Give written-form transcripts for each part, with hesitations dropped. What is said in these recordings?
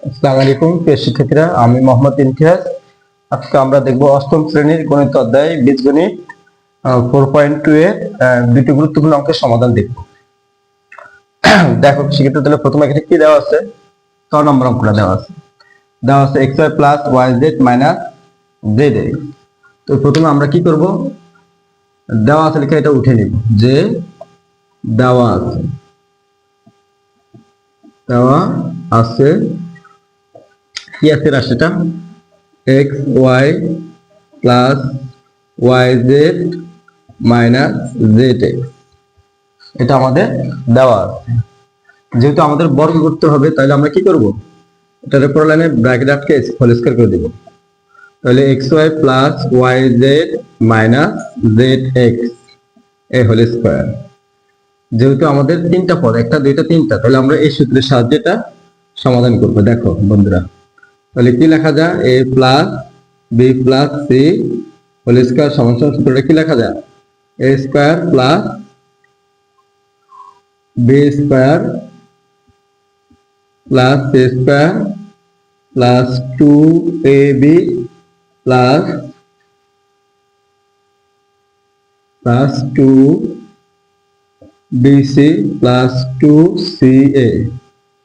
আসসালামু আলাইকুম প্রিয় শিক্ষার্থীরা, আমি মোহাম্মদ ইমতিয়াজ। আজকে আমরা দেখব অষ্টম শ্রেণীর গণিত অধ্যায় বীজগণিত 4.2 এর দুটি গুরুত্বপূর্ণ অঙ্কের সমাধান দেখব। দেখো শিক্ষার্থী, তাহলে প্রথমে এখানে কি দেওয়া আছে? 6 নম্বর অঙ্কটা দেওয়া আছে xy plus yz minus zx। তো প্রথমে আমরা কি করব, দেওয়া আছে লিখে এটা উঠে নিব, যে দেওয়া আছে কি আছে রাশিটা x Y plus Y Z minus Z x, এটা আমাদের দেওয়া আছে। যেহেতু আমাদের বর্গ করতে হবে, তাহলে আমরা কি করব, এটার উপর লাইনে ব্র্যাকেট আটকে হোল স্কয়ার করে দেব। তাহলে X Y plus Y Z minus Z X এ হোল স্কয়ার। যেহেতু আমাদের তিনটা পদ, একটা দুইটা তিনটা, তাহলে আমরা এই সূত্রের সাহায্যে এটা সমাধান করব। দেখো বন্ধুরা, তাহলে কি লেখা যায়, A plus B plus C whole square সমান সূত্রটা কি লেখা যায়, A square plus B square plus C square plus 2ab plus 2bc plus 2ca,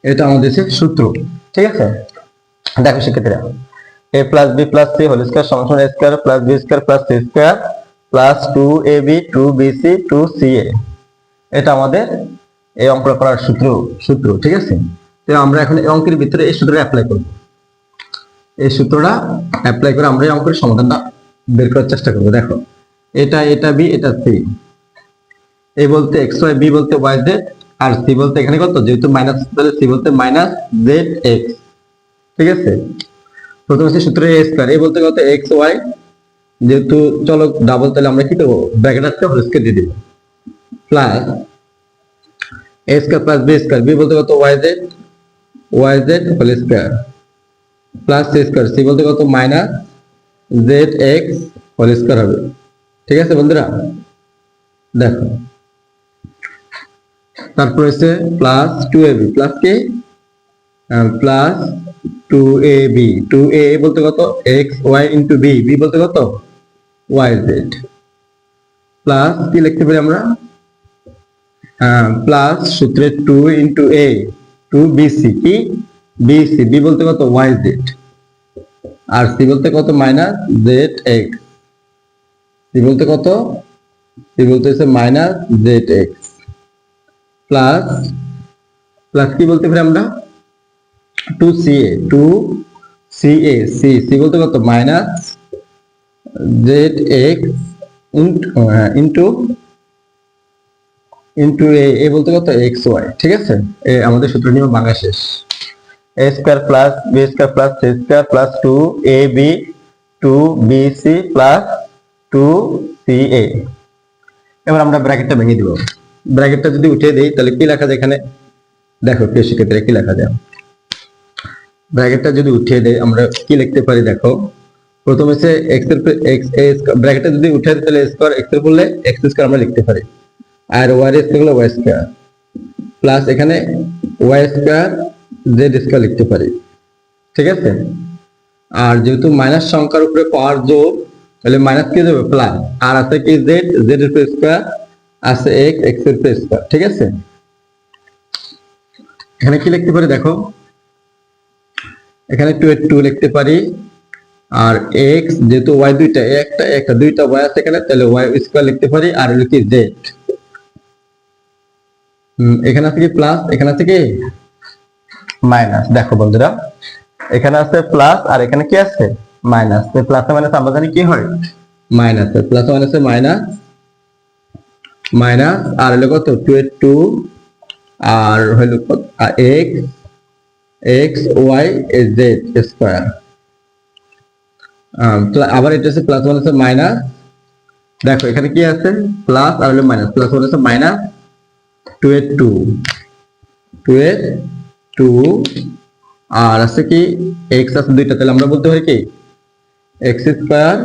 এটা আমাদের সূত্র। ঠিক আছে, দেখো শিক্ষার্থীরা, a plus B plus C whole square সমান a square plus B square plus C square plus 2ab 2bc 2ca, এটা আমাদের এই অঙ্ক করার সূত্র। ঠিক আছে, তো আমরা এখন এই অঙ্কের ভিতরে এই সূত্রটা অ্যাপ্লাই করব। এই সূত্রটা অ্যাপ্লাই করে আমরা এই অঙ্কের সমাধানটা বের করার চেষ্টা করব। দেখো, এটা বি, এটা সি। এ বলতে এক্স ওয়াই, বি বলতে ওয়াই জেড, আর সি বলতে এখানে কত, যেহেতু মাইনাস, তাহলে সি বলতে মাইনাস জেড এক্স। ঠিক আছে, প্রথমে হচ্ছে সূত্রে এ স্কয়ার, এ বলতে কত এক্স ওয়াই, যেহেতু চলো ডাবল, তাহলে আমরা কি করবো, ব্র্যাকেট আছে হোল স্কয়ার দিয়ে দিব, plus A square plus B square, B বলতে কত Y Z whole square plus C square, C বলতে কত minus Z X whole square হবে। ঠিক আছে বন্ধুরা, দেখো তারপর হচ্ছে প্লাস 2ab প্লাস কি প্লাস 2ab, 2a বলতে কত x y into b, b বলতে কত ওয়াই জেড, প্লাস কি লিখতে পারি আমরা, প্লাস সূত্রে 2 ইন্টু a 2bc, কি bc, বি বলতে কত ওয়াই জেড, আর সি বলতে কত মাইনাস জেড এক্স, সি বলতে কত, সি বলতে হচ্ছে মাইনাস জেড এক্স, প্লাস কি বলতে পারি আমরা 2ca সি বলতে কত মাইনাস জেড এক্স ইন্টু এ বলতে কত এক্স ওয়াই। ঠিক আছে, আমাদের সূত্র নিয়ম ভাঙা শেষ। A square plus B square plus C square plus 2ab 2bc plus 2ca। এবার আমরা ব্র্যাকেটটা ভেঙে দিব। ব্র্যাকেটটা যদি উঠিয়ে দেই, তাহলে কি লেখা যায় এখানে, দেখো প্রিয় শিক্ষার্থীরা, কি লেখা যায়, ব্র্যাকেটটা যদি উঠিয়ে দেই আমরা কি লিখতে পারি, দেখো প্রথমে হচ্ছে এক্স এর ব্র্যাকেটটা যদি উঠিয়ে দিই, তাহলে স্কয়ার এক্স এর বললে এক্স স্কয়ার আমরা লিখতে পারি, আর ওয়াই এর স্কয়ার হলো ওয়াই স্কয়ার, প্লাস এখানে ওয়াই স্কয়ার জেড স্কয়ার লিখতে পারি। ঠিক আছে, আর যেহেতু মাইনাস সংখ্যার উপরে পাওয়ার যোগ, তাহলে মাইনাস কি যাবে প্লাস, আর আছে কি জেড এর স্কয়ার, আছে এক্স এর স্কয়ার। ঠিক আছে, এখানে কি লিখতে পারি, দেখো এখানে 2 এর 2 লিখতে পারি, আর x যেহেতু y দুইটা, একটা দুইটা y আছে এখানে, তাহলে y স্কয়ার লিখতে পারি, আর হলো কি z, এখানে আছে কি প্লাস, এখানে আছে কি মাইনাস। দেখো বন্ধুরা, এখানে আছে প্লাস আর এখানে কি আছে মাইনাস, তো প্লাস মাইনাস আমরা জানি কি হয় মাইনাস, প্লাস মাইনাসে মাইনাস, আর হলো কত 2 এর 2, আর হলো x y z স্কয়ার, আবার এটা হচ্ছে প্লাস মাইনাস মাইনাস। দেখো এখানে কি আছে প্লাস আর হলো মাইনাস, প্লাস মাইনাস মাইনাস 2 এর 2 আর আছে কি x আছে দুইটা, তাহলে আমরা বলতে পারি কি x স্কয়ার,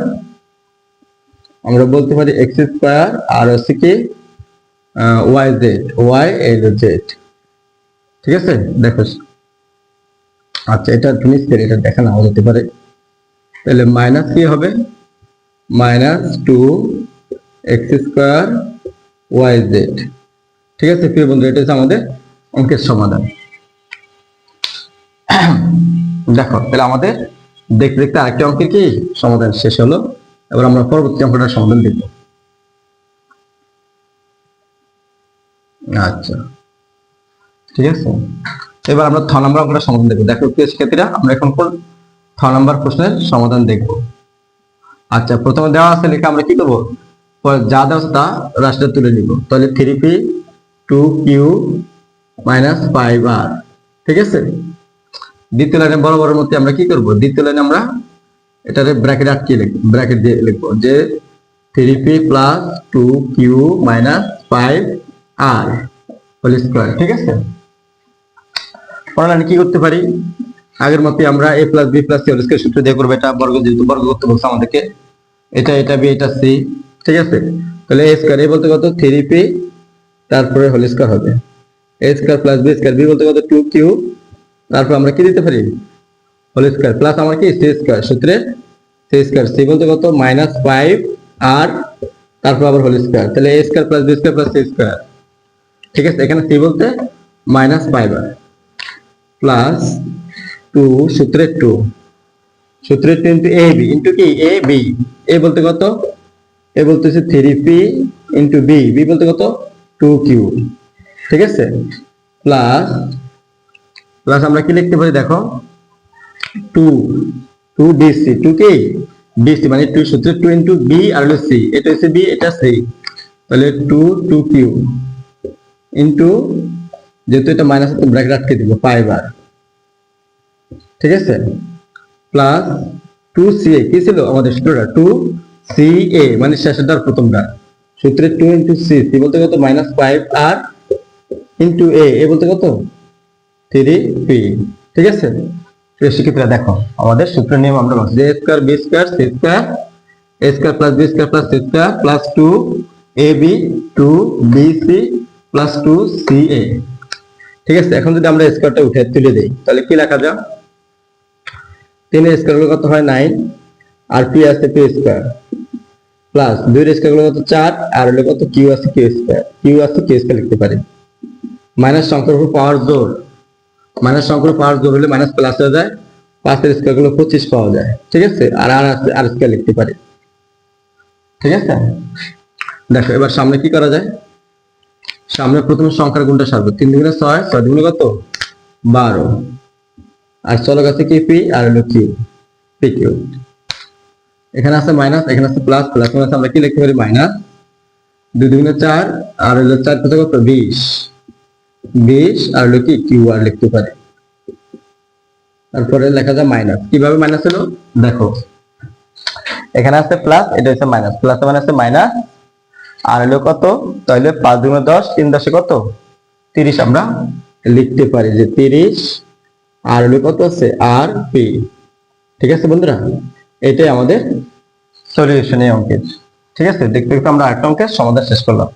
আমরা বলতে পারি x স্কয়ার, আর আছে কি y z, y z। ঠিক আছে, দেখো আচ্ছা, এটা তুমি এটা দেখা নাও যেতে পারে। তাহলে মাইনাস কি হবে? Minus 2x² yz। ঠিক আছে প্রিয় বন্ধু, এটা হচ্ছে আমাদের অঙ্কের সমাধান। দেখো তাহলে আমাদের দেখতে দেখতে আরেকটা অঙ্কের কি সমাধান শেষ হলো। এবার আমরা পরবর্তী অঙ্কটার সমাধান দেখব। আচ্ছা ঠিক আছে, এবার আমরা 6 নম্বর অঙ্কটার সমাধান দেখবো। দেখো প্রিয় শিক্ষার্থীরা, আমরা এখন 6 নম্বর প্রশ্নের সমাধান দেখব। আচ্ছা, প্রথমে দেওয়া আছে লেখা, আমরা কি করবো? যা দেওয়া আছে তা রাশিটা তুলে নিব। তাহলে 3p 2q - 5r। ঠিক আছে, দ্বিতীয় লাইনে বরাবরের মধ্যে আমরা কি করব? দ্বিতীয় লাইনে আমরা এটারে ব্র্যাকেট আটকে লিখব, ব্র্যাকেট দিয়ে লিখবো যে 3p + 2q - 5r whole square. ঠিক আছে, পরের লাইনে কি করতে পারি? আগের মতই আমরা a + b + c whole square সূত্র দিয়ে করব। এটা বর্গ, যেহেতু বর্গ করতে বলছে আমাদেরকে, এটা b এটা c। ঠিক আছে, তাহলে a স্কয়ার, a বলতে কত? 3p, তারপরে হোল স্কয়ার হবে a square + b square, b বলতে কত? 2q, তারপর আমরা কি দিতে পারি? হোল স্কয়ার, প্লাস আমরা কি c স্কয়ার, সূত্রে c স্কয়ার, c বলতে কত? -5r, তারপর আবার হোল স্কয়ার। তাহলে a square + b square + c square. ঠিক আছে, এখানে c বলতে -5r প্লাস 2 সূত্রে 2 ইনটু ab ইনটু কি? ab, a বলতে কত? a বলতেছে 3p ইনটু b, b বলতে কত? 2q। ঠিক আছে, প্লাস আমরা কি লিখতে পারি? দেখো 2 dc, 2 কি? dc মানে 2 সূত্রে 2 ইনটু b আর হলো c, এটা হচ্ছে b এটা c। তাহলে 2q ইনটু, যেহেতু এটা মাইনাস আছে ব্র্যাকেট আটকে দিব, 5r। ঠিক আছে, প্লাস 2ca, কি ছিল আমাদের সূত্রটা? 2ca মানে শেষেরটার প্রথমটা, সূত্রে 2 ইনটু c, c বলতে কত? -5r ইনটু a বলতে কত? 3p। ঠিক আছে, শিক্ষার্থীরা দেখো আমাদের সূত্র নিয়ম আমরা বলছি যে a square b square c square, a square + b square + c square plus 2ab 2bc plus 2ca। ঠিক আছে, এখন যদি আমরা স্কয়ারটা উঠে তুলে দেই তাহলে কি লেখা যায়? 3 এর স্কয়ার কত হয়? 9, আর p আছে p স্কয়ার, প্লাস 2 এর স্কয়ার কত? 4, আর হলো কত? q আছে q স্কয়ার, লিখতে পারি। মাইনাস সংখ্যার উপর পাওয়ার জোর, মাইনাস সংখ্যার পাওয়ার জোর হলে মাইনাস প্লাস হয়ে যায়, 5 এর স্কয়ার গুলো 25 পাওয়া যায়। ঠিক আছে, আর আর স্কয়ার লিখতে পারি। ঠিক আছে, দেখো এবার সামনে কি করা যায়? সামনে প্রথমে সংখ্যার গুণটা সারবো। 3 দুগুণে 6, 6 দুগুণে কত? 12, আর চলক আছে কি? p, আর হলো q, pq। এখানে আছে মাইনাস, এখানে আছে প্লাস, প্লাস মানে আমরা কি লিখতে পারি? মাইনাস 2 দুগুণে 4, আর হলো 4 কত? 20, আর হলো কি? q আর লিখতে পারি। তারপরে লেখা যায় মাইনাস। কিভাবে মাইনাস হলো? দেখো এখানে আছে প্লাস, এটা হচ্ছে মাইনাস, প্লাস মানে আছে মাইনাস, আর হলো কত? তাহলে 5 দুগুণে 10, 3 10 কত? 30 আমরা লিখতে পারি যে 30, আর হলো কত আছে? আর পি। ঠিক আছে বন্ধুরা, এটাই আমাদের সলিউশন এই অঙ্কের। ঠিক আছে, দেখতে দেখতে আমরা আরেকটা অঙ্কের সমাধান শেষ করলাম।